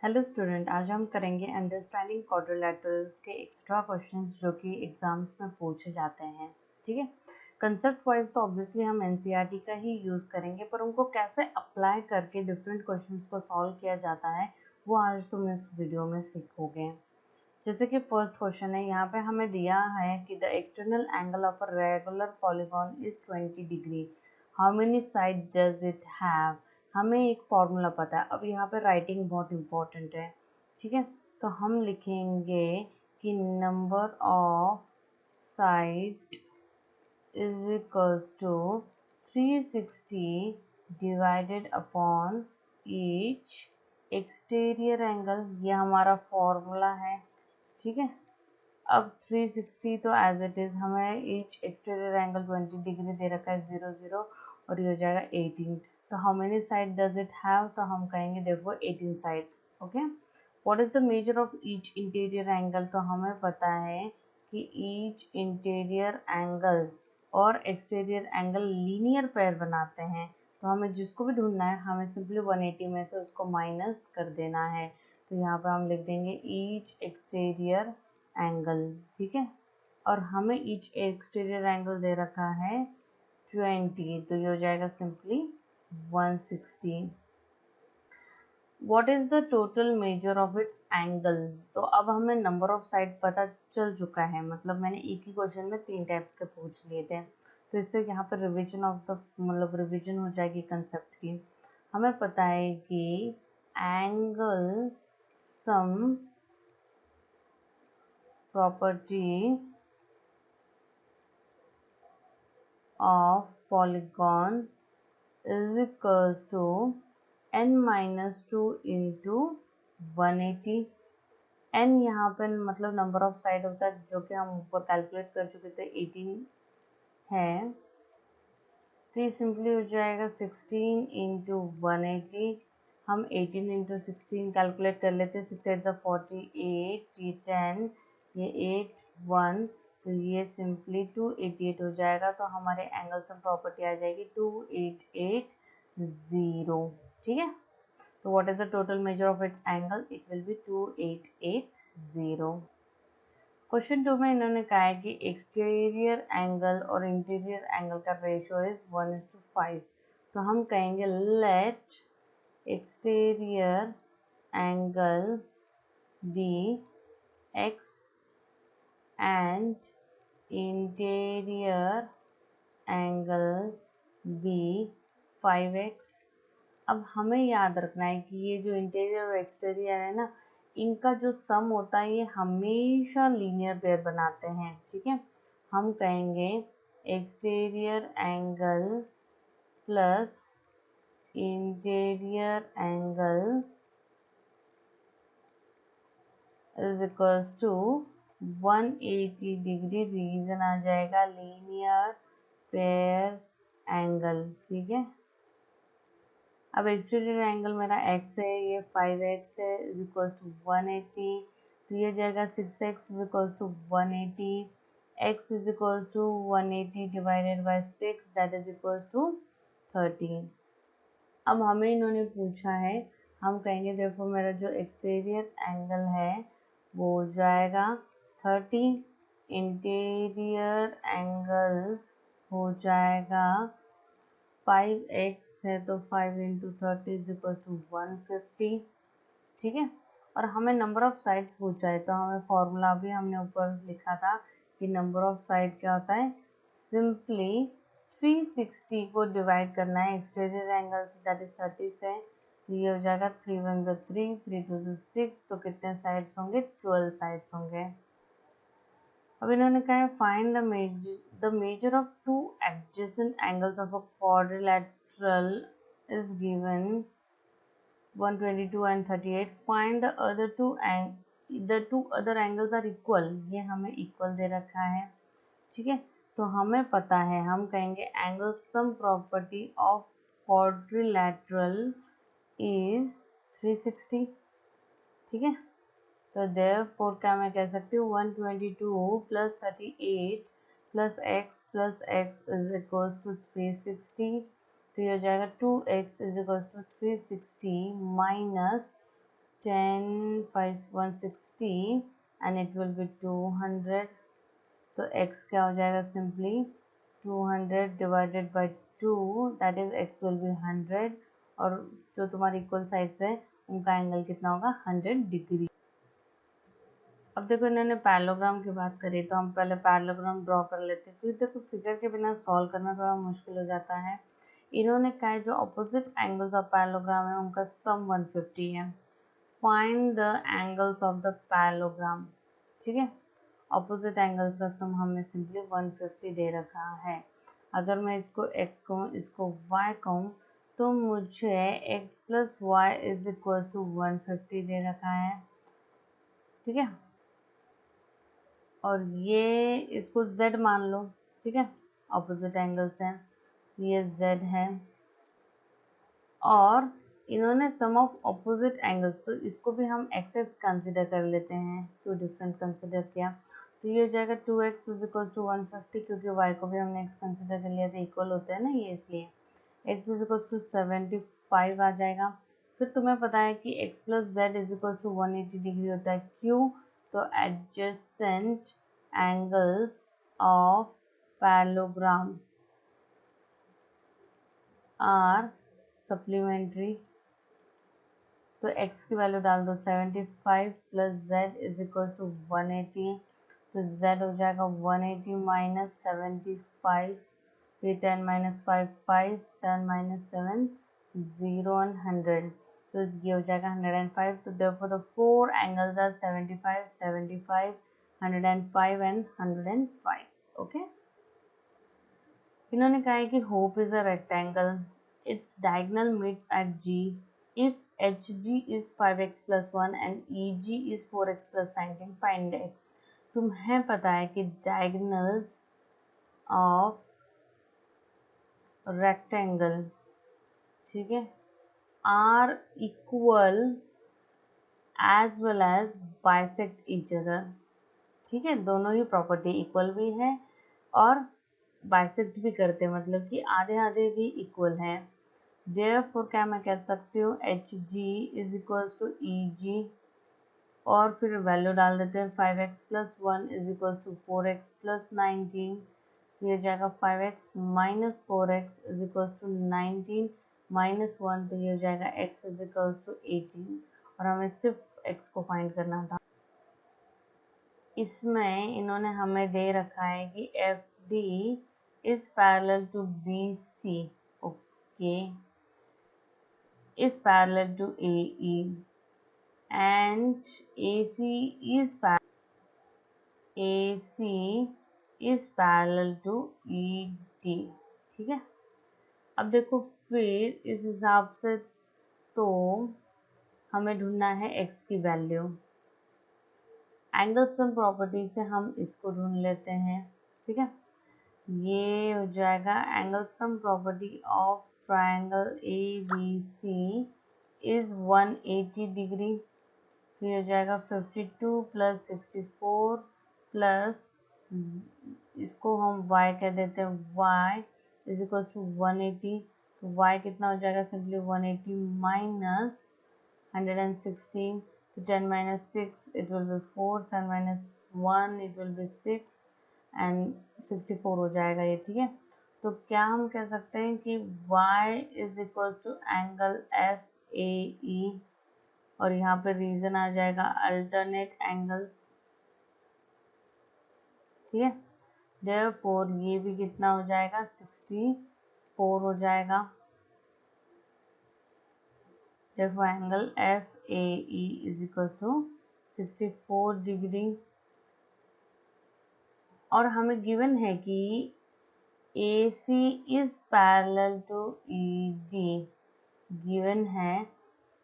Hello student, आज हम करेंगे अंडरस्टैंडिंग क्वाड्रिलेटरल्स के एक्स्ट्रा क्वेश्चंस जो कि एग्जाम्स में पूछे जाते हैं। ठीक है, कंसेप्ट वाइज तो ऑब्वियसली हम एनसीईआरटी का ही यूज़ करेंगे, पर उनको कैसे अप्लाई करके डिफरेंट क्वेश्चंस को सॉल्व किया जाता है वो आज तुम इस वीडियो में सीखोगे। जैसे कि फर्स्ट क्वेश्चन है, यहाँ पे हमें दिया है कि the external angle of a regular polygon is 20 degree, how many side does it have. हमें एक फॉर्मूला पता है। अब यहाँ पे राइटिंग बहुत इंपॉर्टेंट है। ठीक है, तो हम लिखेंगे कि number of side is equals to 360 divided upon each exterior angle. ये हमारा फॉर्मूला है। ठीक है, अब 360 तो एज इट इज, हमें ईच एक्सटीरियर एंगल 20 डिग्री दे रखा है, 0 0, और ये हो जाएगा 18। तो how many side does it have, तो हम कहेंगे देखो 18 sides. Okay, what is the measure of each interior angle, तो हमें पता है कि ईच इंटीरियर एंगल और एक्सटीरियर एंगल लीनियर पेयर बनाते हैं, तो हमें जिसको भी ढूंढना है हमें सिंपली 180 में से उसको माइनस कर देना है। तो यहाँ पे हम लिख देंगे ईच एक्सटीरियर एंगल। ठीक है, और हमें ईच एक्सटीरियर एंगल दे रखा है 20, तो ये हो जाएगा simply 160। What is the total measure of its angle, तो अब हमें नंबर ऑफ साइड पता चल चुका है, मतलब मैंने एक ही क्वेश्चन में 3 टाइप्स के पूछ लिए थे, तो इससे यहाँ पर रिवीजन ऑफ द मतलब रिवीजन हो जाएगी कंसेप्ट की। हमें पता है कि angle sum property of polygon is equals to n minus 2 into 180। n यहाँ पे मतलब नंबर ऑफ साइड होता है, जो कि हम ऊपर कैलकुलेट कर चुके थे 18 है, तो ये सिंपली हो जाएगा 16 इंटू 180। हम 18 इंटू 16 कैलकुलेट कर लेते हैं, 6 8 48, ये 10, ये 8 1, तो ये सिंपली 288 हो जाएगा। तो हमारे एंगल सम प्रॉपर्टी आ जाएगी 2880। ठीक है, तो what is the total measure of its angle, it will be 2880। Question 2 में इन्होंने कहा है कि एक्सटीरियर एंगल और इंटीरियर एंगल का रेशियो इज 1:5। तो हम कहेंगे let exterior angle be x and interior angle be 5x। अब हमें याद रखना है कि ये जो इंटीरियर और एक्सटीरियर है ना, इनका जो सम होता है ये हमेशा लीनियर पेयर बनाते हैं। ठीक है, हम कहेंगे exterior angle plus interior angle is equals to 180 degree. Reason आ जाएगा लीनियर पेयर एंगल। ठीक है, अब एक्सटीरियर एंगल मेरा x है, ये 5x है, इज इक्वल टू 180, तो ये जाएगा 6x is equal to 180, x is equal to 180 divided by 6, that is equal to 13। अब हमें इन्होंने पूछा है, हम कहेंगे देखो मेरा जो एक्सटीरियर एंगल है वो हो जाएगा 30, इंटीरियर एंगल हो जाएगा 5x है, तो 5 इंटू 30 इज इक्वल टू 150। ठीक है, और हमें नंबर ऑफ साइड्स पूछा है, तो हमें फॉर्मूला भी हमने ऊपर लिखा था कि नंबर ऑफ साइड क्या होता है, सिंपली 360 को डिवाइड करना है एक्सटीरियर एंगल से, दैट इज 30 से, तो ये हो जाएगा 3 1 3, 3 2 6, तो कितने साइड्स होंगे, 12 साइड्स होंगे। अब इन्होंने कहा है find the measure of two adjacent angles of a quadrilateral is given 122 and 38, find the two other angles are equal. ये हमें इक्वल दे रखा है। ठीक है, तो हमें पता है, हम कहेंगे angle sum property of quadrilateral is 360। ठीक है, तो देयरफॉर क्या मैं कह सकती हूँ 122 plus 38 plus x is equals to 360, तो ये हो जाएगा 2x is equals to 360 minus 10 5 160 and it will be 200, तो x क्या हो जाएगा simply 200 divided by 2, that is x will be 100, और जो तुम्हारी इक्वल साइड्स है उनका एंगल कितना होगा 100 डिग्री। अब देखो इन्होंने पैरेललोग्राम की बात करी, तो हम पहले पैरेललोग्राम ड्रॉ कर लेते हैं, क्योंकि देखो फिगर के बिना सॉल्व करना थोड़ा मुश्किल हो जाता है। इन्होंने कहा है जो अपोजिट एंगल्स ऑफ पैरेललोग्राम है उनका सम 150 है। Find the angles of the parallelogram, ठीक है। अपोजिट एंगल्स का सम हमें सिंपली 150 दे रखा है। अगर मैं इसको x कहूँ इसको y कहूँ तो मुझे x plus y is equal to 150 दे रखा है, ठीक है। और ये इसको z मान लो, ठीक है, ऑपोजिट एंगल्स हैं, ये z है। और इन्होंने सम ऑफ ऑपोजिट एंगल्स, तो इसको भी हम x कंसिडर कर लेते हैं, टू डिफरेंट कंसिडर किया, तो ये हो जाएगा 2x इज इक्वल टू 150, क्योंकि y को भी हमने x कंसिडर कर लिया था, इक्वल होते हैं ना ये, इसलिए x इज इक्वल टू 75 आ जाएगा। फिर तुम्हें पता है कि x plus z is equal to 180 degree होता है, क्यों, तो adjacent angles of parallelogram are supplementary, तो x की वैल्यू डाल दो 75 plus z is equal to 180, तो z हो जाएगा 180 माइनस 75, फिर 10 माइनस 5 5, 7 माइनस 7 0 and 100, तो ये हो जाएगा 105, तो therefore the four angles are 75 75 105 and 105, okay. इन्होंने कहा है कि hope is a rectangle, its diagonal meets eight G if HG is 5x plus 1 and EG is 4x plus 19, find x। तुम्हें पता है कि डायगोनल्स ऑफ रेक्टेंगल, ठीक है, are equal as well as bisect each other, ठीक है, दोनों ही property equal भी है और बाइसेक्ट भी करते हैं, मतलब कि आधे आधे भी इक्वल हैं। देयरफॉर क्या मैं कह सकती हूँ H G is equals to E G, और फिर वैल्यू डाल देते हैं 5x plus 1 is equals to 4x plus 19, तो ये जाएगा 5x minus 4x is equals to 19 minus 1, तो ये हो जाएगा x इज इक्वल्स टू 18, और हमें सिर्फ x को फाइंड करना था। इसमें इन्होंने हमें दे रखा है कि F D is parallel to B C, okay, is parallel to AE and AC is parallel to ED, ठीक है। अब देखो फिर इस हिसाब से तो हमें ढूंढना है x की वैल्यू, एंगल सम प्रॉपर्टी से हम इसको ढूंढ लेते हैं, ठीक है। ये हो जाएगा angle sum property of triangle ABC is 180 degree, फिर हो जाएगा 52 प्लस 64 प्लस, इसको हम y कह देते हैं, y इज इक्वल टू 180, तो y कितना हो जाएगा सिंपली 180 माइनस 116, तो 10 minus 6 it will be 4, 7 minus 1 it will be 6 and 64 हो जाएगा ये, ठीक है। तो क्या हम कह सकते हैं कि y is equal to angle FAE, और यहाँ पे रीजन आ जाएगा अल्टरनेट एंगल्स, ठीक है। देयरफॉर ये भी कितना हो जाएगा 64 हो जाएगा, therefore angle FAE is equals to 64 degree. और हमें गिवन है कि AC is parallel to ED given है,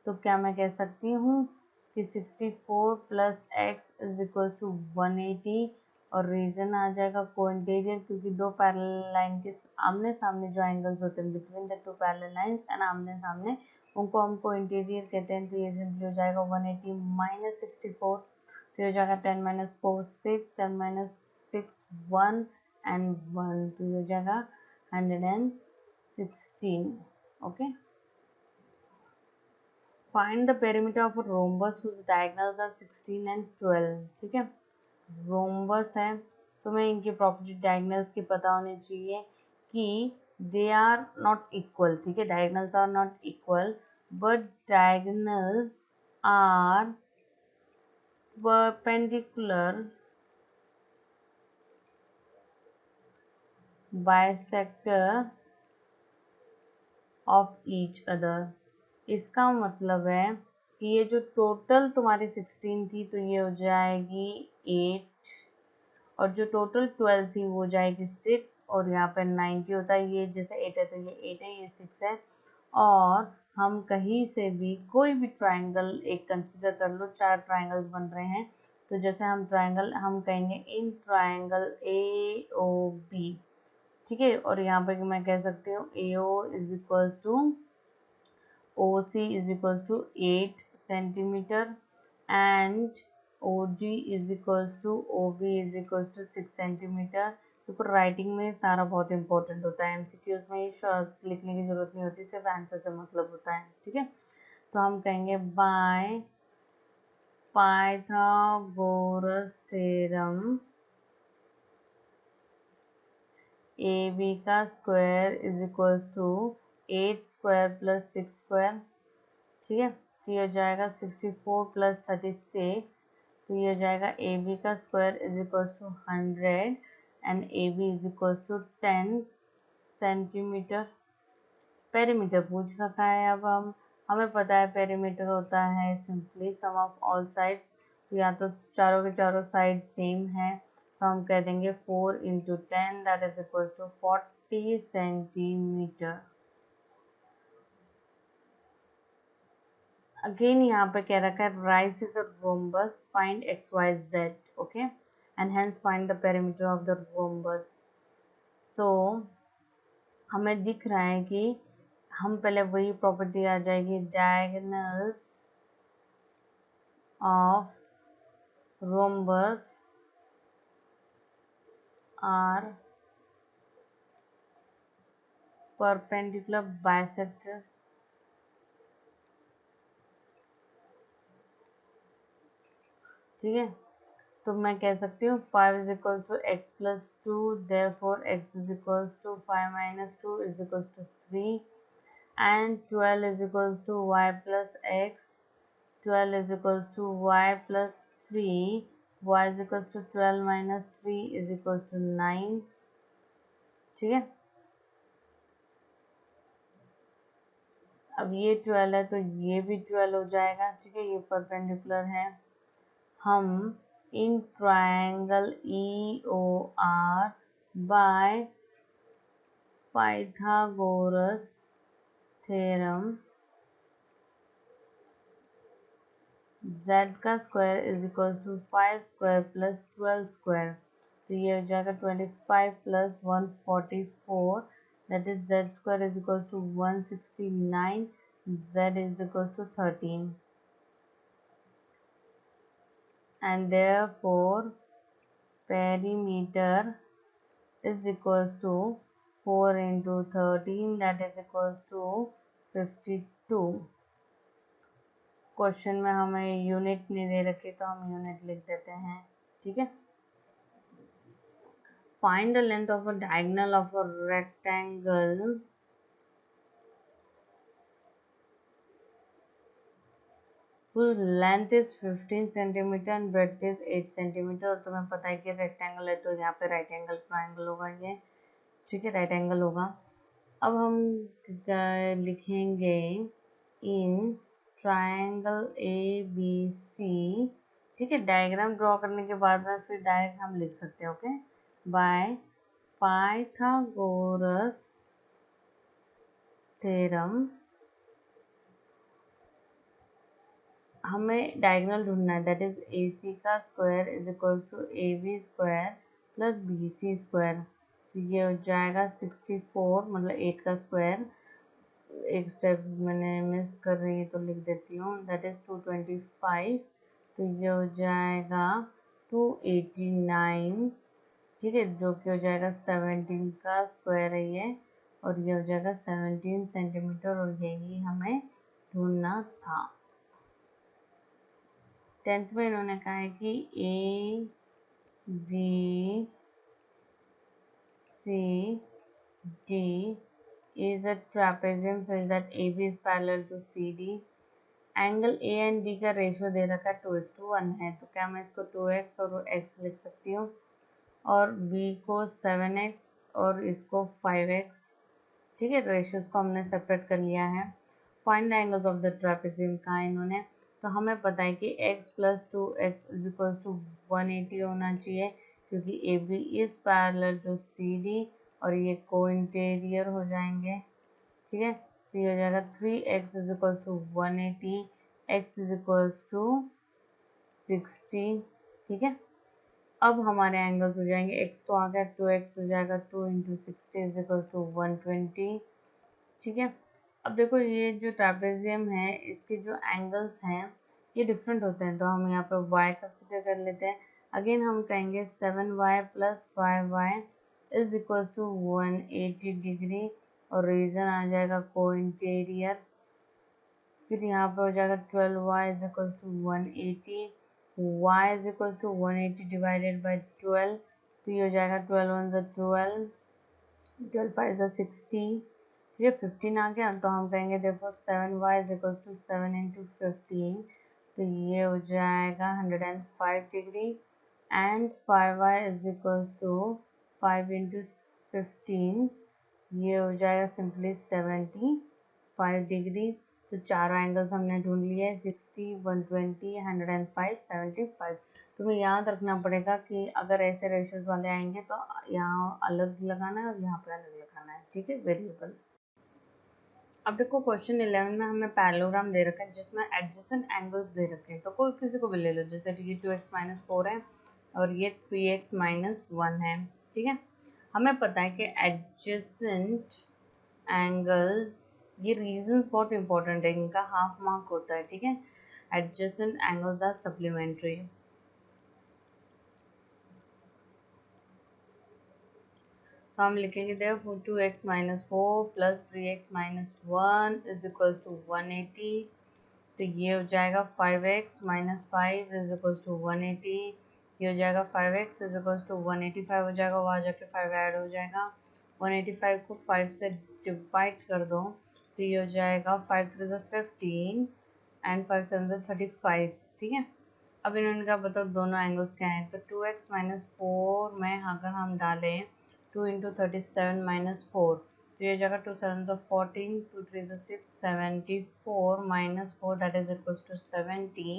तो क्या मैं कह सकती हूँ कि 64 plus x is equal to 180, और रीजन आ जाएगा कोइंटेरियर, क्योंकि दो पैरेलल लाइन के आमने सामने जो एंगल्स होते हैं between the two parallel lines and आमने सामने, उनको हम कोइंटेरियर कहते हैं, तो ये सिंपली हो जाएगा 180 माइनस 64, तो हो जाएगा 10 माइनस 4 6, 7 माइनस 6 1 एंड 1, तो ये हो जाएगा 116, okay. Find the perimeter of a rhombus whose diagonals are 16 and 12। ठीक है, रोम्बस है तो मैं इनकी प्रॉपर्टी डायगोनल्स की पता होनी चाहिए कि दे आर नॉट इक्वल। ठीक है, diagonals are not equal but diagonals are perpendicular bisector of each other. इसका मतलब है कि ये जो टोटल तुम्हारी 16 थी तो ये हो जाएगी 8, और जो टोटल 12 थी वो हो जाएगी 6, और यहाँ पर 90 होता है। ये जैसे 8 है तो ये 8 है, ये 6 है। और हम कहीं से भी कोई भी ट्राइंगल एक कंसिडर कर लो, 4 ट्राइंगल्स बन रहे हैं तो जैसे हम ट्राइंगल हम कहेंगे in triangle A O B. ठीक है, और यहाँ पर मैं कह सकती हूँ A O is equals to OC is equals to 8 centimeter and OD is equals to OB is equals to 6 centimeter। क्योंकि राइटिंग में सारा बहुत इंपॉर्टेंट होता है, एमसीक्यूज में शॉर्ट लिखने की जरूरत नहीं होती, सिर्फ आंसर से मतलब होता है। ठीक है, तो हम कहेंगे बाय पाइथागोरस थ्योरम AB का square is equals to 8 square plus 6 square. ठीक है, तो ये हो जाएगा 64 प्लस 36, तो ये हो जाएगा ए बी का square is equals to 100 and A B is equals to 10 centimetre. Perimeter पूछ रखा है। अब हमें पता है पेरीमीटर होता है simply some of all sides, तो या तो चारों के चारों साइड सेम है तो हम कह देंगे 4 into 10 that is equals to 40 centimetre. Again यहाँ पे कह रखा है RICE is a rhombus find x y z. Okay, and hence find the perimeter of the rhombus. तो हमें दिख रहा है कि हम पहले वही प्रॉपर्टी आ जाएगी, diagonals of rhombus are perpendicular bisector. ठीक है, तो मैं कह सकती हूँ 5 is equal to x plus 2, therefore x is equal to 5 minus 2 is equal to 3 and 12 is equals to y plus x, 12 is equals to y plus 3, y is equals to 12 minus 3 is equals to 9। ठीक है, अब ये 12 है तो ये भी 12 हो जाएगा। ठीक है, ये परपेंडिकुलर है। हम इन triangle E O R by Pythagoras theorem z का square is equal to 5 square plus 12 square, तो ये हो जाएगा 25 plus 144 that is z square is equal to 169, z is equal to 13 and therefore perimeter is equals to 4 into 13 that is equals to 52। Question में हमें unit नहीं दे रखी तो हम यूनिट लिख देते हैं। ठीक है, find the length of a diagonal of a rectangle whose length is 15 centimeter and breadth is 8 centimeter। और तुम्हें पता है कि रेक्टेंगल है तो यहाँ पे राइट एंगल ट्राइंगल होगा ये। ठीक है, राइट एंगल होगा। अब हम लिखेंगे इन ट्राइंगल ए बी सी। ठीक है, डायग्राम ड्रॉ करने के बाद में फिर डायरेक्ट हम लिख सकते हैं। ओके, बाय पाइथागोरस थ्योरम हमें डायगोनल ढूंढना है, दैट इज ए सी का square is equal to A B square plus B C square. तो ये हो जाएगा 64, मतलब 8 का स्क्वायर। एक स्टेप मैंने मिस कर रही है तो लिख देती हूँ, दैट इज 225, तो ये हो जाएगा 289। ठीक है, जो कि हो जाएगा 17 का स्क्वायर है ये, और ये हो जाएगा 17 सेंटीमीटर, और यही हमें ढूंढना था। 10th में इन्होंने कहा है कि A B C D is a trapezium such that AB is parallel to CD. Angle A and D का रेशियो दे रखा है 2:1 है, तो क्या मैं इसको 2x और x लिख सकती हूँ, और b को 7x और इसको 5x। ठीक है, रेशियोज को हमने सेपरेट कर लिया है। Find the angles of the trapezium कहा इन्होंने, तो हमें पता है कि x + 2x = 180 होना चाहिए, क्योंकि A B is parallel to C D और ये को इंटीरियर हो जाएंगे। ठीक है, तो ये हो जाएगा 3x = 180, x = 60। ठीक है, अब हमारे एंगल्स हो जाएंगे, x तो आ गया, 2x हो जाएगा 2 × 60 = 120। ठीक है, अब देखो ये जो ट्रापेजियम है इसके जो एंगल्स हैं ये डिफरेंट होते हैं, तो हम यहाँ पर y कंसिडर कर लेते हैं। अगेन हम कहेंगे 7y + 5y = 180 डिग्री, और रीजन आ जाएगा को इंटीरियर। फिर यहाँ पर हो जाएगा 12y = 180, y = 180 डिवाइडेड बाई 12, तो ये हो जाएगा 12 × 1 = 12, 12 5 = 60। ठीक है, 15 आ गया, तो हम कहेंगे देखो 7y = 7 × 15, तो ये हो जाएगा 105 डिग्री, एंड 5y = 5 × 15, ये हो जाएगा सिंपली 75 डिग्री। तो चारों एंगल्स हमने ढूंढ लिए, 60, 120, 105, 75। तुम्हें याद रखना पड़ेगा कि अगर ऐसे रेशियोज वाले आएंगे तो यहाँ अलग लगाना है और यहाँ पर अलग लगाना है। ठीक है, वेरिएबल। अब देखो क्वेश्चन 11 में हमें पैरेललोग्राम दे रखा है जिसमें एडजेसेंट एंगल्स दे रखे हैं, तो कोई किसी को भी ले लो, जैसे ये 2x - 4 है और ये 3x - 1 है। ठीक है, हमें पता है कि एडजेसेंट एंगल्स, ये रीजंस बहुत इंपॉर्टेंट है, इनका हाफ मार्क होता है। ठीक है, एडजेसेंट एंगल्स आर सप्लीमेंट्री। तो हम लिखेंगे देखो 2x - 4 + 3x - 1 = 180, तो ये हो जाएगा 5x - 5 = 180, ये हो जाएगा 5x = 185 हो जाएगा, वहाँ जाके 5 ऐड हो जाएगा, 185 को 5 से डिवाइड कर दो, तो ये हो जाएगा 5 × 3 = 15 एंड 5 × 7 = 35। ठीक है, अब इन्होंने कहा बताओ दोनों एंगल्स क्या हैं, तो 2x - 4 में अगर हम डालें 2 × 37 - 4, तो ये जाएगा 2 7 = 14, 2 3 = 6, 74 - 4 that is equals to 70,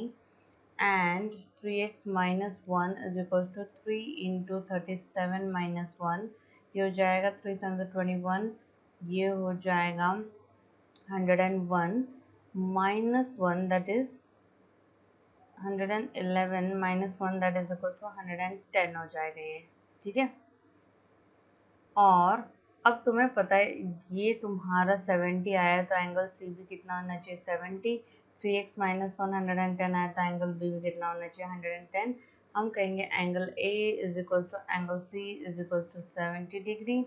and 3x - 1 is equals to 3 × 37 - 1, ये हो जाएगा 3 7 = 21, ये हो जाएगा 101 - 1 that is 111 - 1 that is equals to 110 हो जाएगा ये। ठीक है, और अब तुम्हें पता है ये तुम्हारा 70 आया तो एंगल सी भी कितना होना चाहिए, 70। 3x - 1 110 आया तो एंगल बी भी कितना होना चाहिए, 110। हम कहेंगे angle A = angle C = 70 degree,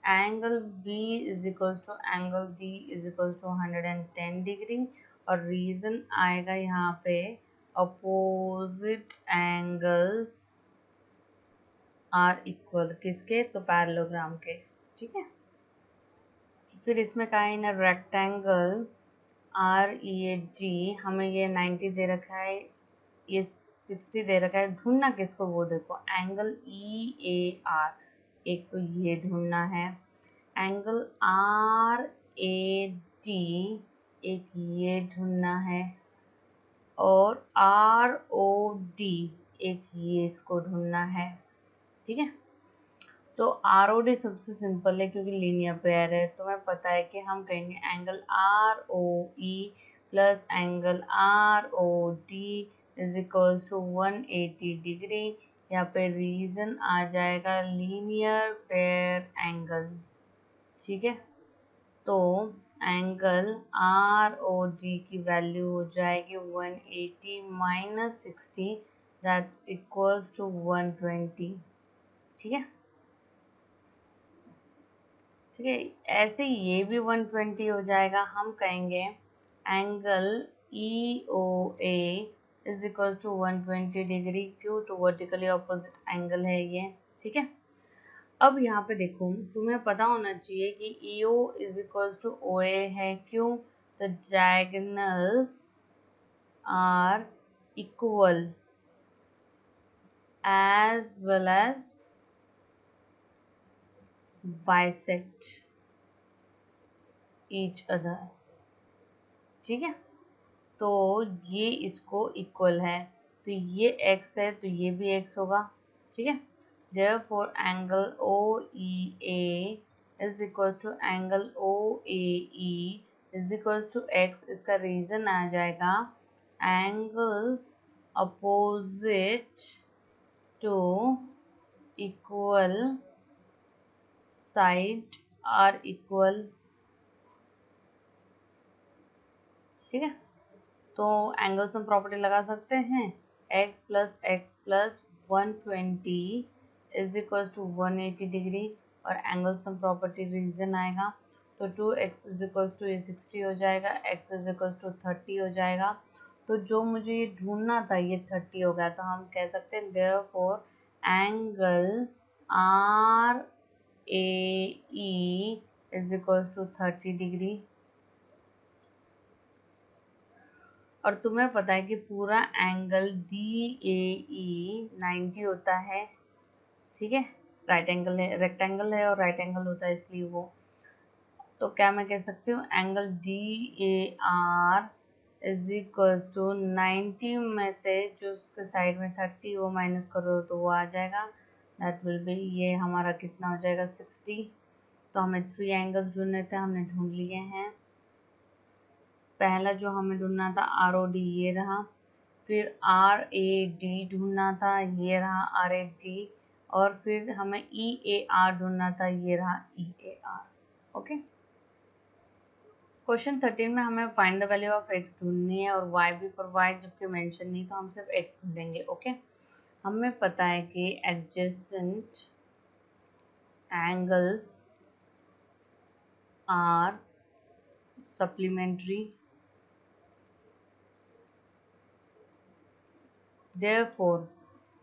angle B = angle D = 110 degree, और रीजन आएगा यहाँ पे अपोजिट एंगल्स आर इक्वल, किसके, तो पैरेललोग्राम के। ठीक है, फिर इसमें कहा है in rectangle R E A D, हमें ये 90 दे रखा है, ये 60 दे रखा है, ढूंढना किसको, वो देखो एंगल ई ए आर, एक तो ये ढूंढना है, एंगल आर ए डी एक ये ढूंढना है, और आर ओ डी एक ये इसको ढूंढना है। ठीक है, तो आर ओ डी सबसे सिंपल है क्योंकि लीनियर पेयर है, तो हमें पता है कि हम कहेंगे angle R O E plus angle R O D is equals to 180 degree. यहाँ पे रीजन आ जाएगा लीनियर पेयर एंगल। ठीक है, तो एंगल आर ओ डी की वैल्यू हो जाएगी 180 - 60 दैट्स इक्वल्स टू 120। ठीक है, ठीक है, ऐसे ये भी 120 हो जाएगा। हम कहेंगे angle E O A is equal to 120 degree. क्यों? तो वर्टिकली ऑपोजिट एंगल है ये, ठीक है। अब यहाँ पे देखो, तुम्हें पता होना चाहिए कि EO is equal to OA है। क्यों? तो diagonals are equal as well as bisect each other, ठीक है। तो ये इसको इक्वल है, तो ये x है तो ये भी x होगा, ठीक है। therefore angle OEA is equals to angle OAE is equals to x। इसका रीजन आ जाएगा angles opposite to equal side are equal, ठीक है। तो एंगल सम प्रॉपर्टी लगा सकते हैं, x plus x plus 120 is equal to 180 degree, और एंगल सम प्रॉपर्टी रीजन आएगा तो 2x इज इक्वल टू ये 60 हो जाएगा, x इज इक्वल टू 30 हो जाएगा। तो जो मुझे ये ढूंढना था ये 30 हो गया, तो हम कह सकते हैं therefore angle R A E is equal to 30 degree. और तुम्हें पता है कि पूरा एंगल DAE 90 होता है, ठीक है। राइट एंगल है, रेक्टेंगल है और राइट एंगल होता है, इसलिए वो। तो क्या मैं कह सकती हूँ angle DAR is equal to 90 में से जो उसके साइड में 30 वो माइनस करो तो वो आ जाएगा, दैट विल बी, ये हमारा कितना हो जाएगा 60। तो हमें 3 एंगल्स ढूंढने थे, हमने ढूंढ लिए हैं। पहला जो हमें ढूंढना था ROD ये रहा, फिर RAD ढूंढना था, ये रहा RAD, और फिर हमें EAR ढूंढना था, ये रहा EAR। ओके। क्वेश्चन 13 में हमें find the value of x ढूंढनी है और y भी प्रोवाइड, जबकि मेंशन नहीं, तो हम सिर्फ x ढूंढेंगे। ओके। हमें पता है कि adjacent angles are supplementary, therefore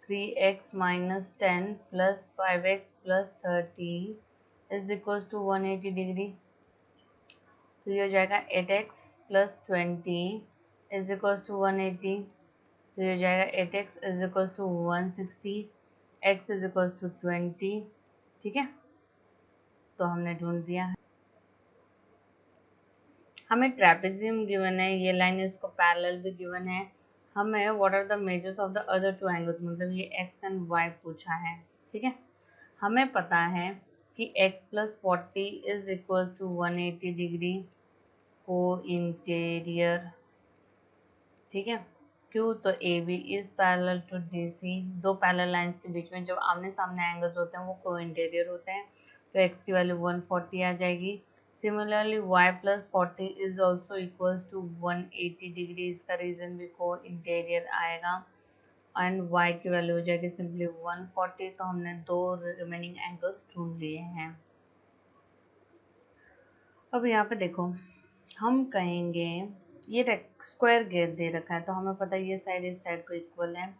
3x minus 10 plus 5x plus 30 is equals to 180 degree. तो ये हो जाएगा 8x plus 20 is equals to 180। तो ये हो जाएगा 8x is equals to 160, x is equals to 20, ठीक है। तो हमने ढूंढ दिया है। हमें ट्रेपेजियम गिवन है, ये लाइन इसको पैरेलल भी गिवन है। हमें what are the measures of the other two angles, मतलब ये x एंड y पूछा है, ठीक है। हमें पता है कि x plus 40 is equal to 180 degree co-interior, ठीक है। क्यों? तो AB is parallel to DC। दो पैरेलल लाइंस के बीच में जब आमने सामने एंगल्स होते हैं वो को इंटीरियर होते हैं, तो x की वैल्यू 140 आ जाएगी। Similarly y plus 40 is also equals to 180 degree, इसका रीजन भी को इंटीरियर आएगा, एंड y की वैल्यू हो जाएगी सिंपली 140। तो हमने दो रिमेनिंग एंगल्स ढूंढ लिए हैं। अब यहाँ पे देखो, हम कहेंगे ये स्क्वायर घेर दे रखा है, तो हमें पता है ये साइड इस साइड को इक्वल है।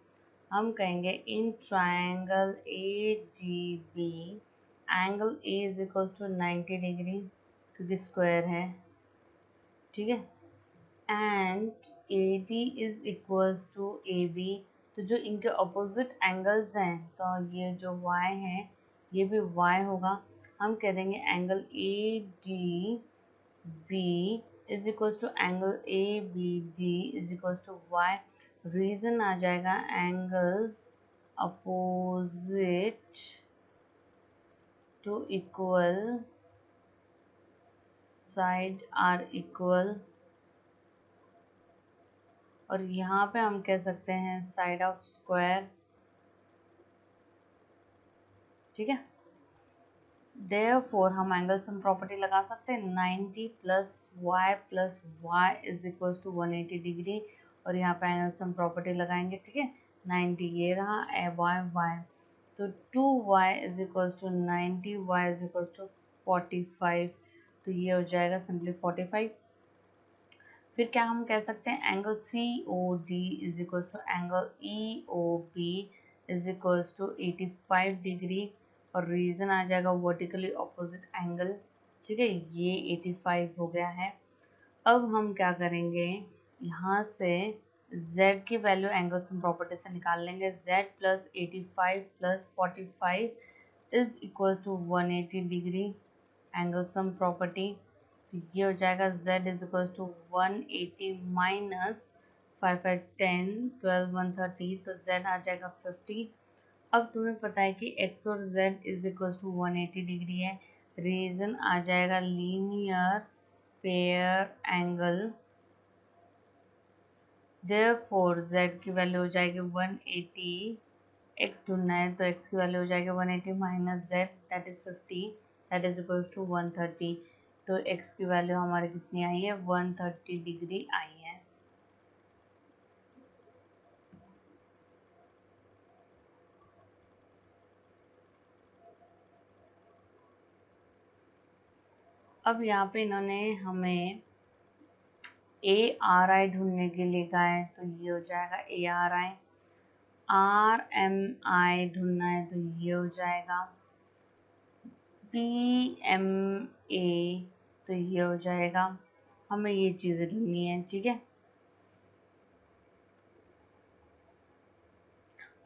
हम कहेंगे in triangle ADB angle A is equal to 90 degree, क्योंकि स्क्वायर है, ठीक है। And AD is equals to AB। तो जो इनके ऑपोजिट एंगल्स हैं, तो ये जो y है ये भी y होगा। हम कह देंगे angle ADB is equals to angle ABD is equals to y। Reason आ जाएगा angles opposite to equal side are equal, और यहाँ पे हम कह सकते हैं साइड ऑफ स्क्वायर, ठीक है। देयरफॉर हम एंगल सम प्रॉपर्टी लगा सकते हैं 90 plus y is equal to 180 degree, और यहाँ पे एंगल सम प्रॉपर्टी लगाएंगे, ठीक है। 90 ये रहा, y, तो 2y is equal to 90, y is equal to 45, तो ये हो जाएगा सिंपली 45। फिर क्या हम कह सकते हैं, angle C O D is equal to angle E O B is equal to 85 degree, और रीजन आ जाएगा वर्टिकली ऑपोजिट एंगल। ठीक है, ये 85 हो गया है। अब हम क्या करेंगे, यहाँ से z की वैल्यू एंगल सम प्रॉपर्टी से निकाल लेंगे। z plus 85 plus 45 is equal to 180 degree angle sum property. तो ये हो जाएगा z is equal to 180 minus 5 5 10 12 130, तो z आ जाएगा 50। अब तुम्हें पता है कि x और z is equal to 180 degree है, रीजन आ जाएगा linear pair angle. Therefore z की वैल्यू हो जाएगी 180, x ढूंढना है तो x की वैल्यू हो जाएगी 180 minus z that is 50 that is equal to 130। तो x की वैल्यू हमारी कितनी आई है, 130 डिग्री आई है। अब यहाँ पे इन्होंने हमें ए आर आई ढूंढने के लिए कहा है, तो ये हो जाएगा A R I. R M I ढूंढना है तो ये हो जाएगा पी एम ए, तो ये हो जाएगा। हमें ये चीज़ें ढूंढनी है, ठीक है।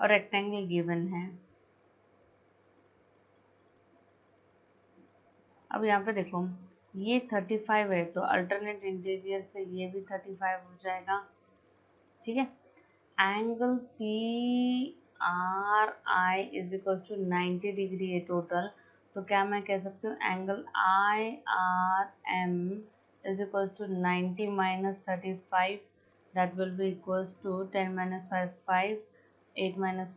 और रेक्टेंगल गिवन है। अब यहाँ पे देखो, ये 35 है तो अल्टरनेट इंटीरियर से ये भी 35 हो जाएगा, ठीक है। Angle P R I is equal to 90 degree है टोटल, तो क्या मैं कह सकती हूँ angle I R M is equal to 90 minus 35, that will be equal to 10 minus 5 5 8 minus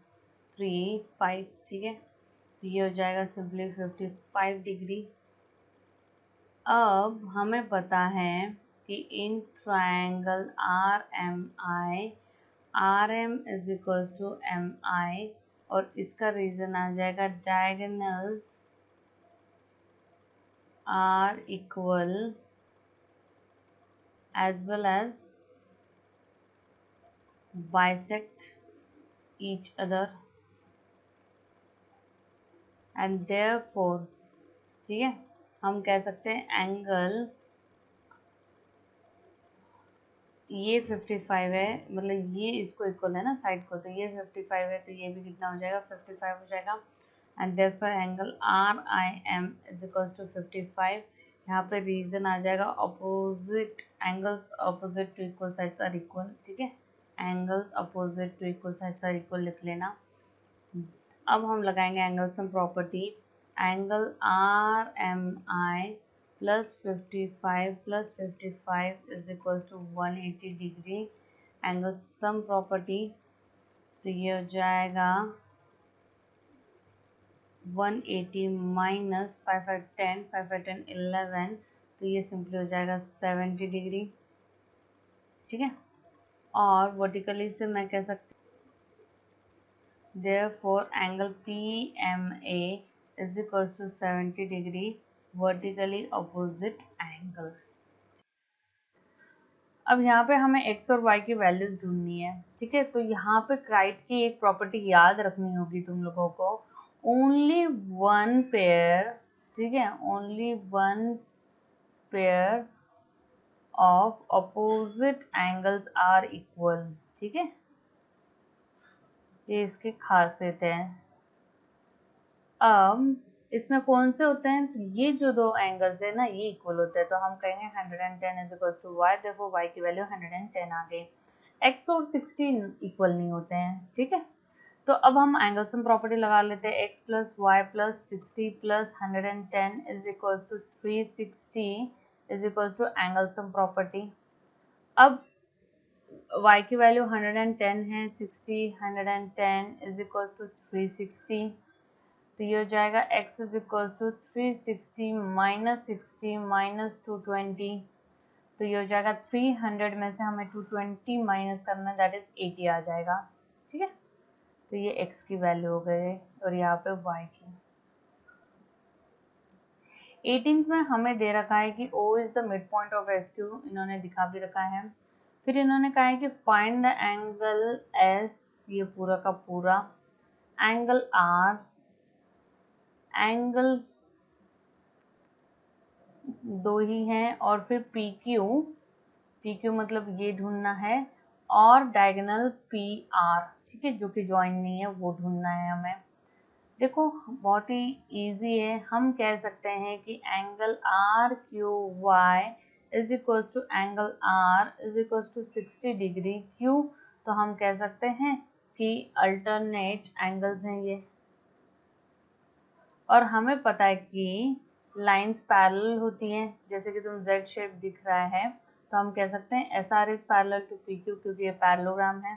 3 5, ठीक है। तो ये हो जाएगा सिंपली 55 डिग्री। अब हमें पता है कि in triangle R M I, R M is equal to M I, और इसका रीजन आ जाएगा diagonals are equal as well as bisect each other and therefore, ठीक है, हम कह सकते हैं एंगल ये 55 है, मतलब ये इसको इक्वल है ना साइड को, तो ये 55 है तो ये भी कितना हो जाएगा, 55 हो जाएगा। And therefore angle R I M is equal to 55। यहाँ पे रीजन आ जाएगा opposite angles opposite to equal sides are equal, ठीक है। Angles opposite to equal sides are equal लिख लेना। अब हम लगाएंगे angle sum property. Angle R M I plus 55 plus 55 is equal to 180 degree angle sum property. तो ये हो जाएगा 180 माइनस 5 5 10 5 5 10 11, तो ये सिंपली हो जाएगा 70 डिग्री, ठीक है। और वर्टिकली से मैं कह सकती हूँ therefore angle P M A is equal to 70 degree vertically opposite angle. अब यहाँ पे हमें x और y की वैल्यूज ढूंढनी है, ठीक है। तो यहाँ पे क्राइट की एक प्रॉपर्टी याद रखनी होगी तुम लोगों को, ओनली वन पेयर, ठीक है, only one pair of opposite angles are equal, ठीक है। ये इसकी खासियत है। अब इसमें कौन से होते हैं, तो ये जो दो एंगल्स है ना ये इक्वल होते हैं, तो हम कहेंगे 110 इज इक्वल टू y, देखो y की वैल्यू 110 आ गई। x और 60 इक्वल नहीं होते हैं, ठीक है। तो अब हम एंगल सम प्रॉपर्टी लगा लेते हैं। x plus y plus 60 plus 110 is equal to 360 is equal to angle sum property. अब y की वैल्यू 110 है, 60 110 इज इक्वल टू 360, तो ये हो जाएगा x is equal to 360 minus 60 minus 220, तो ये हो जाएगा 300 में से हमें 220 माइनस करना है, दैट इज 80 आ जाएगा, ठीक है। तो ये x की वैल्यू हो गई और यहाँ पे y की। 18th में हमें दे रखा है कि O is the mid point of SQ, इन्होंने दिखा भी रखा है। फिर इन्होंने कहा है कि फाइंड द एंगल S, ये पूरा का पूरा, एंगल R, एंगल दो ही हैं, और फिर PQ मतलब ये ढूंढना है, और डायगोनल PR, ठीक है, जो कि ज्वाइन नहीं है, वो ढूंढना है हमें। देखो बहुत ही इजी है, हम कह सकते हैं कि angle RQY is equal to angle R is equal to 60 degree. क्यों? तो हम कह सकते हैं कि अल्टरनेट एंगल्स हैं ये, और हमें पता है कि लाइंस पैरेलल होती हैं, जैसे कि तुम Z शेप दिख रहा है, तो हम कह सकते हैं SR is parallel to PQ, क्योंकि ये पैरेललोग्राम है।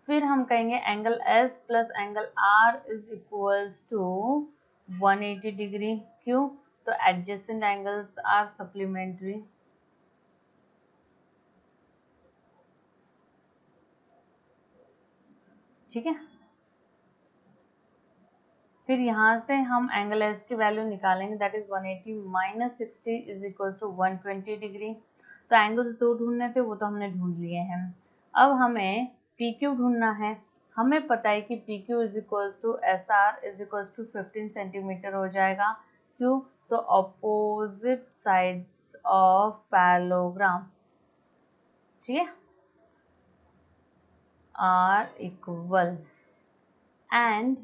फिर हम कहेंगे angle S plus angle R is equals to 180 degree. क्यों? तो एडजेसेंट एंगल्स आर सप्लीमेंट्री। ठीक है, फिर यहाँ से हम एंगल S की वैल्यू निकालेंगे, that is 180 minus 60 is equal to 120 degree. तो एंगल्स दो ढूंढने थे, वो तो हमने ढूंढ लिए हैं। अब हमें PQ ढूंढना है। हमें पता है कि PQ is equal to SR is equal to 15 centimetre हो जाएगा। क्यों? तो अपोजिट साइड्स ऑफ पैरेललोग्राम, ठीक है, आर इक्वल, एंड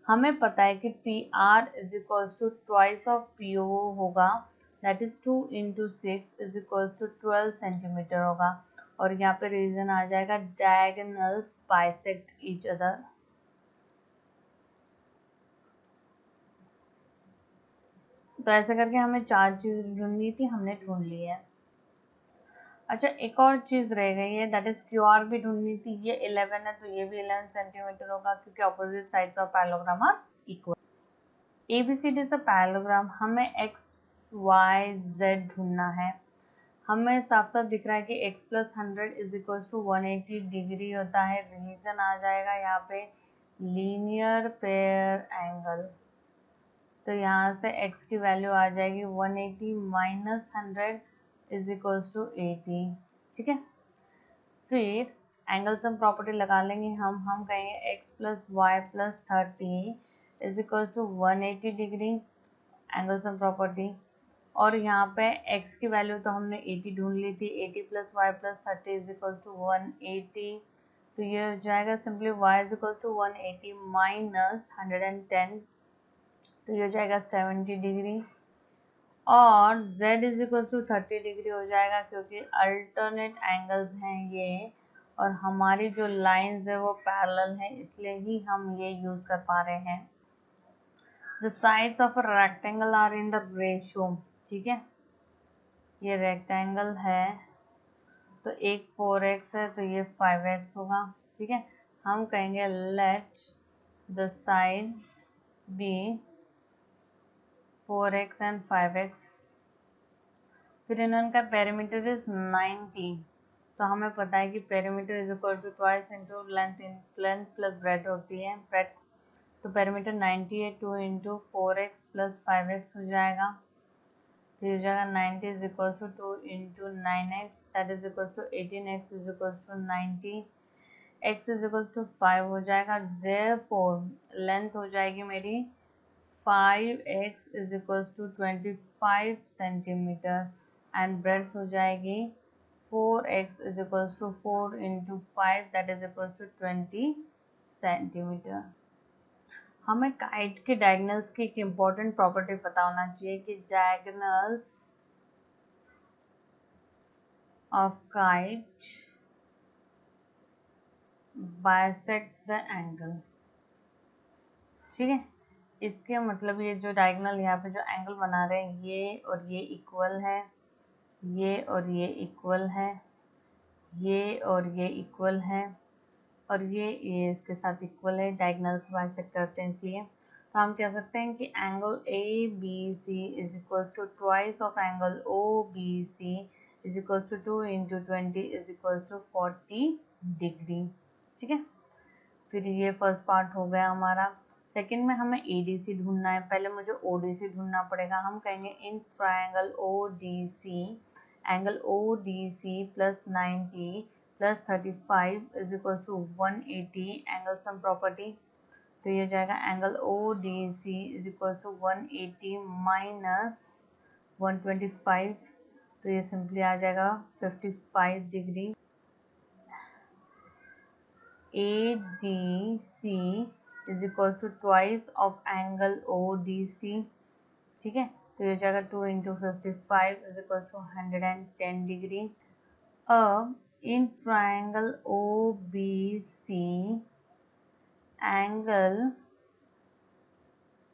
हमें पता है कि PR is equal to twice of PO होगा, that is 2 into 6 is equal to 12 centimetre होगा। और यहाँ पे रीजन आ जाएगा डायगोनल्स बाइसेक्ट ईच अदर। तो ऐसे करके हमें चार चीज ढूंढनी थी, हमने ढूंढ ली है। अच्छा, एक और चीज रह गई है, दैट इज QR भी ढूंढनी थी। ये 11 है, तो ये भी 11 सेंटीमीटर होगा, क्योंकि opposite sides of parallelogram are equal. ABCD is a parallelogram, हमें X Y Z ढूंढना है। हमें साफ साफ दिख रहा है कि x plus 100 is equal to 180 degree होता है। रीजन आ जाएगा यहाँ पे लीनियर पेयर एंगल। तो यहाँ से x की वैल्यू आ जाएगी 180 माइनस 100 इज इक्वल टू 80। ठीक है, फिर एंगल सम प्रॉपर्टी लगा लेंगे हम कहेंगे x plus y plus 30 is equal to 180 degree, angle sum property. और यहाँ पे x की वैल्यू तो हमने 80 ढूंढ ली थी, 80 plus y plus 30 is equal to 180। तो ये हो जाएगा simply y is equal to 180 minus 110, तो ये हो जाएगा 70 डिग्री। और z is equal to 30 degree हो जाएगा, क्योंकि अल्टरनेट एंगल्स हैं ये, और हमारी जो लाइंस है वो पैरेलल है, इसलिए ही हम ये यूज कर पा रहे हैं। The sides of a rectangle are in the ratio, ठीक है, ये रेक्टेंगल है, तो एक 4x है, तो ये 5x होगा। ठीक है, हम कहेंगे let the sides be 4x and 5x। फिर इन्होंने का पेरीमीटर इज 90, तो हमें पता है कि perimeter is equal to twice into length plus breadth होती है, ब्रेड। तो पेरीमीटर 90 है, 2 इंटू 4x प्लस 5x हो जाएगा। तो ये हो जाएगा 90 is equal to 2 into 9x, that is equal to 18x is equal to 90, x is equal to 5 हो जाएगा। देयरफॉर लेंथ हो जाएगी मेरी 5x is equal to 25 centimetre, and breadth हो जाएगी 4x is equal to 4 into 5, that is equal to 20 centimetre. हमें kite के diagonals की एक इम्पॉर्टेंट प्रॉपर्टी पता होना चाहिए कि diagonals of kite bisects the angle. ठीक है, इसके मतलब ये जो डायगोनल यहाँ पे जो एंगल बना रहे हैं, ये और ये इक्वल है, ये और ये इक्वल है, ये और ये इक्वल है, और ये इसके साथ इक्वल है, डायगोनल्स बाइसेक्ट करते हैं इसलिए। तो हम कह सकते हैं कि angle ABC is equal to twice of angle OBC is equal to 2 into 20 is equal to 40 degree. ठीक है, फिर ये फर्स्ट पार्ट हो गया हमारा। सेकंड में हमें ADC ढूंढना है, पहले मुझे ODC ढूंढना पड़ेगा। हम कहेंगे in triangle ODC, angle ODC plus 90 plus 35 is equal to 180, angle sum property. तो ये हो जाएगा angle ODC is equal to 180 minus 125, तो ये सिंपली आ जाएगा 55 degree. ADC is equal to twice of angle ODC, ठीक है। तो ये हो जाएगा 2 into 55 is equal to 110 degree. अब in triangle OBC angle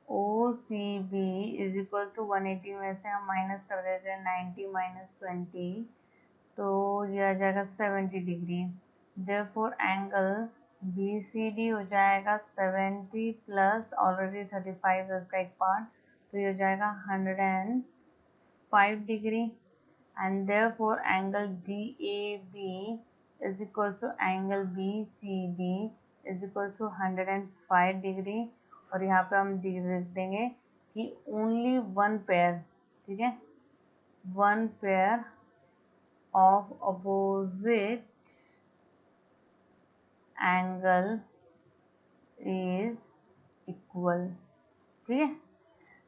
OCB is equal to 180 में से हम माइनस कर देते हैं 90 माइनस 20, तो ये आ जाएगा 70 डिग्री। देयरफॉर एंगल BCD हो जाएगा 70 प्लस ऑलरेडी 35 है उसका एक पार्ट, तो ये हो जाएगा 105 degree. And therefore angle DAB is equal to angle BCD is equal to 105 degree. और यहाँ पे हम लिख देंगे कि ओनली वन पेयर, ठीक है, one pair of opposite angle is equal, ठीक है।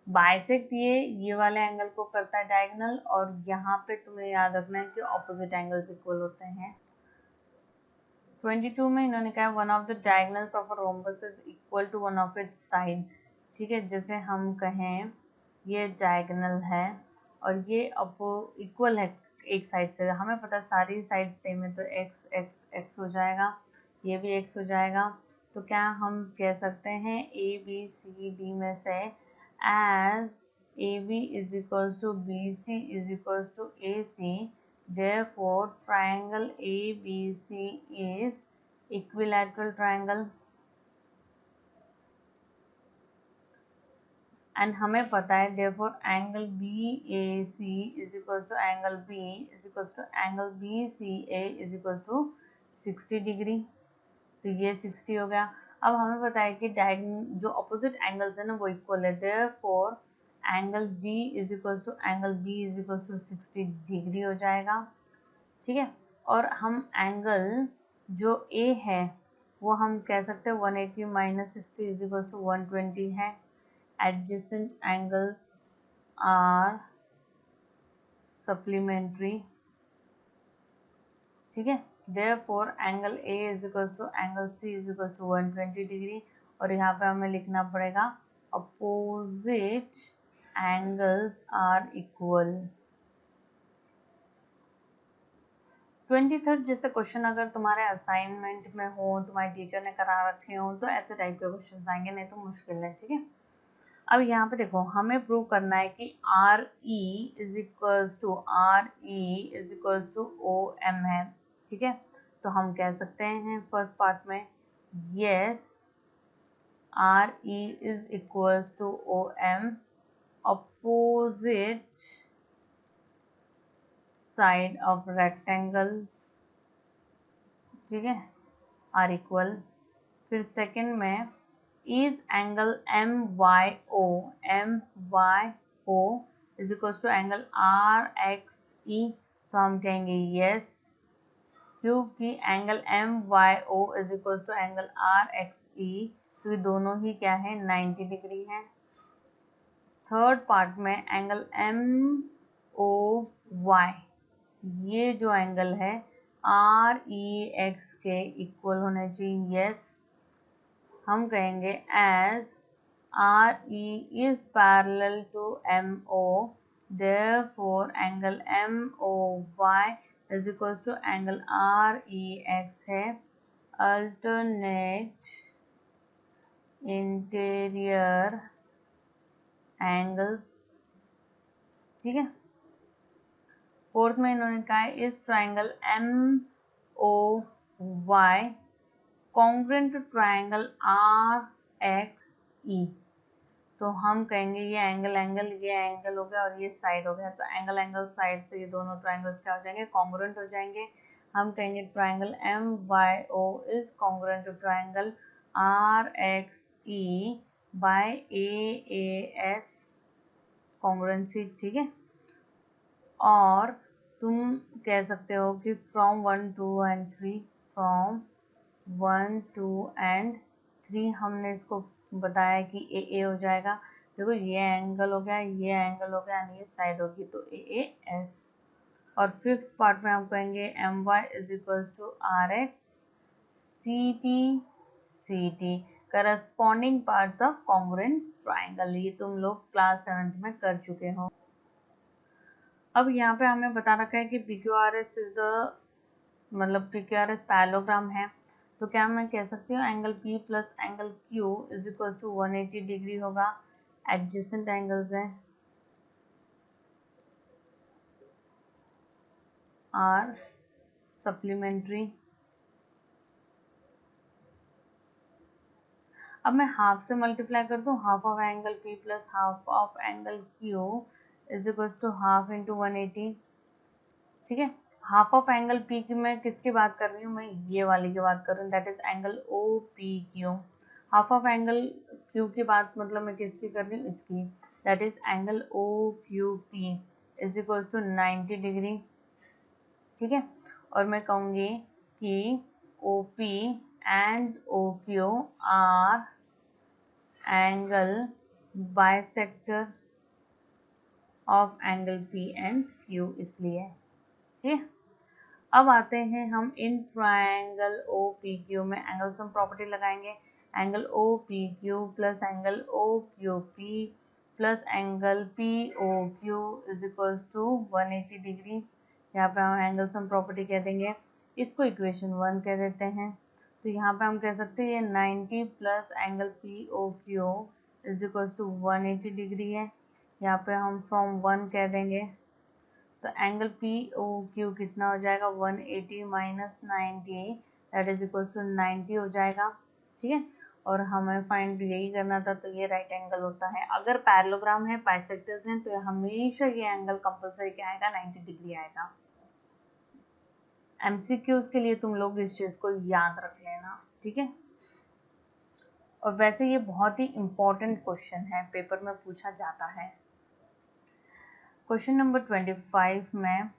बाइसेक्ट ये वाले एंगल को करता है डायगोनल, और यहाँ पे तुम्हें याद रखना है कि ऑपोजिट एंगल्स इक्वल होते हैं। 22 में इन्होंने कहा one of the diagonals of a rhombus is equal to one of its side, ठीक है। जैसे हम कहें ये डायगोनल है और ये इक्वल है एक साइड से, हमें पता है सारी साइड सेम है, तो x x x हो जाएगा, ये भी x हो जाएगा। तो क्या हम कह सकते हैं ABCD में से as AB is equals to BC is equals to AC, therefore triangle ABC is equilateral triangle। And हमें पता है therefore angle BAC is equals to angle B is equals to angle BCA is equals to 60 degree, तो ये 60 हो गया। अब हमें पता है कि जो अपोजिट एंगल्स है ना वो इक्वल है, therefore angle D is equals to angle B is equals to 60 degree हो जाएगा, ठीक है। और हम एंगल जो A है वो हम कह सकते हैं 180 माइनस 60 is equals to 120 है। Adjacent angles are supplementary, ठीक है। therefore angle A is equals to angle C is equals to 120 degree. और यहाँ पे हमें लिखना पड़ेगा opposite angles are equal। 23rd जैसे क्वेश्चन अगर तुम्हारे असाइनमेंट में हो, तुम्हारे टीचर ने करा रखे हो, तो ऐसे टाइप के क्वेश्चन आएंगे, नहीं तो मुश्किल है, ठीक है। अब यहाँ पे देखो हमें प्रूव करना है कि RE is equals to OM है, ठीक है। तो हम कह सकते हैं फर्स्ट पार्ट में yes RE is equals to OM opposite side of rectangle, ठीक है, आर इक्वल। फिर सेकंड में is angle MYO is equals to angle RXE, तो हम कहेंगे yes, क्योंकि angle MYO is equals to angle RXE, क्योंकि दोनों ही क्या है 90 डिग्री है। थर्ड पार्ट में एंगल MOY, ये जो एंगल है REX के इक्वल होने चाहिए, yes, हम कहेंगे as RE is parallel to MO, therefore angle MOY is equals to angle REX है। alternate interior angles, ठीक है। फोर्थ में इन्होंने कहा है इस triangle MOY congruent to triangle RXE, तो हम कहेंगे ये एंगल हो गया और ये साइड हो गया, तो एंगल साइड से ये दोनों ट्राइंगल्स क्या हो जाएंगे, कॉन्ग्रुएंट हो जाएंगे। हम कहेंगे triangle MYO is congruent to triangle RXE, by AAS congruency, ठीक है। और तुम कह सकते हो कि फ्रॉम 1 2 एंड 3, फ्रॉम 1 2 एंड 3 हमने इसको बताया कि AA हो जाएगा। देखो ये एंगल हो गया, ये एंगल हो गया, ये साइड होगी तो AAS। और फिफ्थ पार्ट में हम कहेंगे My is equals to RX CT corresponding parts of congruent triangle. ये तुम लोग क्लास 7th में कर चुके हो। अब यहाँ पे हमें बता रखा है कि PQRS इज द मतलब PQRS पैरेललोग्राम है, तो क्या मैं कह सकती हूँ angle P plus angle Q is equal to 180 degree होगा। एडजेसेंट एंगल्स हैं आर सप्लीमेंट्री। अब मैं हाफ से मल्टीप्लाई कर दूं, half of angle P plus half of angle Q is equal to half into 180, ठीक है। हाफ ऑफ एंगल P की मैं किसकी बात कर रही हूँ, मैं ये वाली की बात कर रही हूँ, that is angle OPQ। Half of angle Q की बात मतलब मैं किसकी कर रही हूँ, इसकी, that is angle OQP is equal to 90 degree, ठीक है। और मैं कहूँगी कि OP and OQ are angle bisector of angle P and Q, इसलिए, ठीक है। अब आते हैं हम इन ट्रायंगल OPQ में एंगल सम प्रॉपर्टी लगाएंगे। Angle OPQ plus angle OQP plus angle POQ is equals to 180 degree. यहाँ पे हम एंगल सम प्रॉपर्टी कह देंगे, इसको इक्वेशन 1 कह देते हैं। तो यहाँ पे हम कह सकते हैं ये 90 plus angle POQ is equals to 180 degree है। यहाँ पे हम फ्रॉम 1 कह देंगे, तो एंगल POQ कितना हो जाएगा, 180 minus 90 that is equal to 90 हो जाएगा, ठीक है। और हमें फाइंड यही करना था, तो ये राइट एंगल होता है। अगर पैरेललोग्राम है, बाइसेक्टर्स हैं, तो हमेशा ये एंगल कंपलसरी क्या आएगा, 90 डिग्री आएगा। MCQs के लिए तुम लोग इस चीज को याद रख लेना, ठीक है। और वैसे ये बहुत ही इंपॉर्टेंट क्वेश्चन है, पेपर में पूछा जाता है। क्वेश्चन नंबर 25 में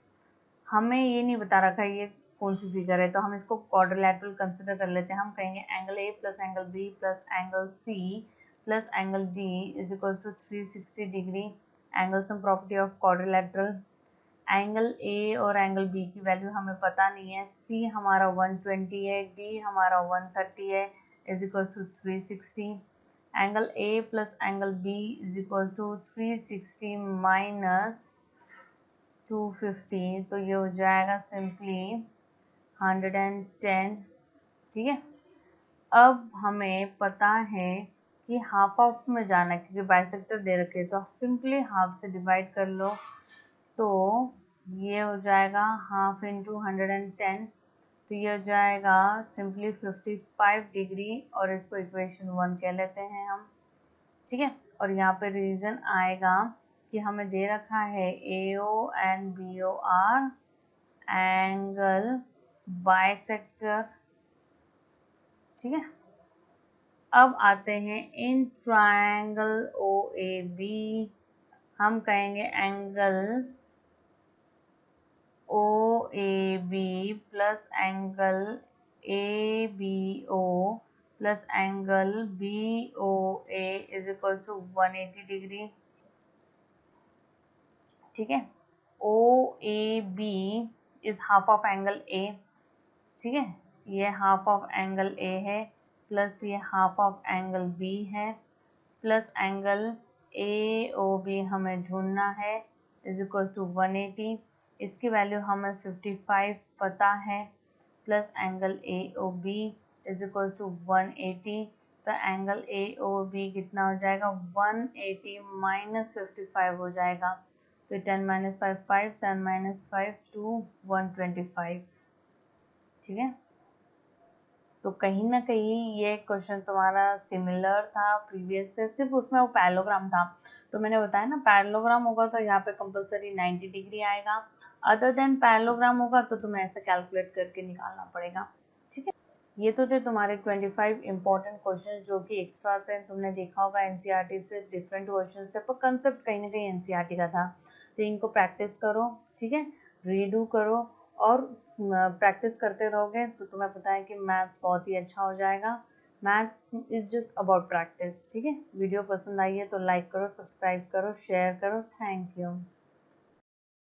हमें ये नहीं बता रखा है ये कौन सी फिगर है, तो हम इसको क्वाड्रिलेटरल कंसिडर कर लेते हैं। हम कहेंगे angle A plus angle B plus angle C plus angle D is equal to 360 degree. Angle sum property of quadrilateral, angle A और एंगल B की वैल्यू हमें पता नहीं है। C हमारा 120 है, D हमारा 130 है, is equal to 360। Angle A plus angle B is equal to 360 minus 250, तो ये हो जाएगा सिंपली 110, ठीक है। अब हमें पता है कि हाफ ऑफ में जाना है, क्योंकि बाइसेक्टर दे रखे, तो सिंपली हाफ से डिवाइड कर लो, तो ये हो जाएगा हाफ इंटू 110, तो ये हो जाएगा सिंपली 55 डिग्री, और इसको इक्वेशन 1 कह लेते हैं हम, ठीक है। और यहाँ पे रीजन आएगा कि हमें दे रखा है AO and BO are angle bisector, ठीक है। अब आते हैं इन ट्रायंगल OAB, हम कहेंगे angle OAB plus angle ABO plus angle BOA is equal to 180 degree, ठीक है। OAB is half of angle A, ठीक है। ये हाफ ऑफ एंगल A है, प्लस ये हाफ ऑफ एंगल B है, प्लस एंगल AOB हमें ढूंढना है, इज इक्वल टू 180। इसकी वैल्यू हमें 55 पता है, plus angle AOB is equal to 180। तो एंगल AOB कितना हो जाएगा, 180 माइनस 55 हो जाएगा, तो 10 माइनस 5 5, 7 माइनस 5 2, 125, ठीक है। तो कहीं ना कहीं ये क्वेश्चन तुम्हारा सिमिलर था प्रीवियस से, सिर्फ उसमें वो पैरेललोग्राम था। तो मैंने बताया ना, पैरेललोग्राम होगा तो यहाँ पे कंपलसरी 90 डिग्री आएगा, अदर देन पैरेललोग्राम होगा तो तुम्हें ऐसे कैलकुलेट करके निकालना पड़ेगा, ठीक है। ये तो थे तुम्हारे 25 इंपॉर्टेंट क्वेश्चन जो कि एक्स्ट्रा से तुमने देखा होगा एनसीईआरटी से डिफरेंट क्वेश्चन से, पर कंसेप्ट कहीं ना कहीं एनसीईआरटी का था। तो इनको प्रैक्टिस करो, ठीक है, रीडू करो, और प्रैक्टिस करते रहोगे तो तुम्हें पता है कि मैथ्स बहुत ही अच्छा हो जाएगा। Maths is just about practice, ठीक है। वीडियो पसंद आई है तो लाइक करो, सब्सक्राइब करो, शेयर करो। Thank you.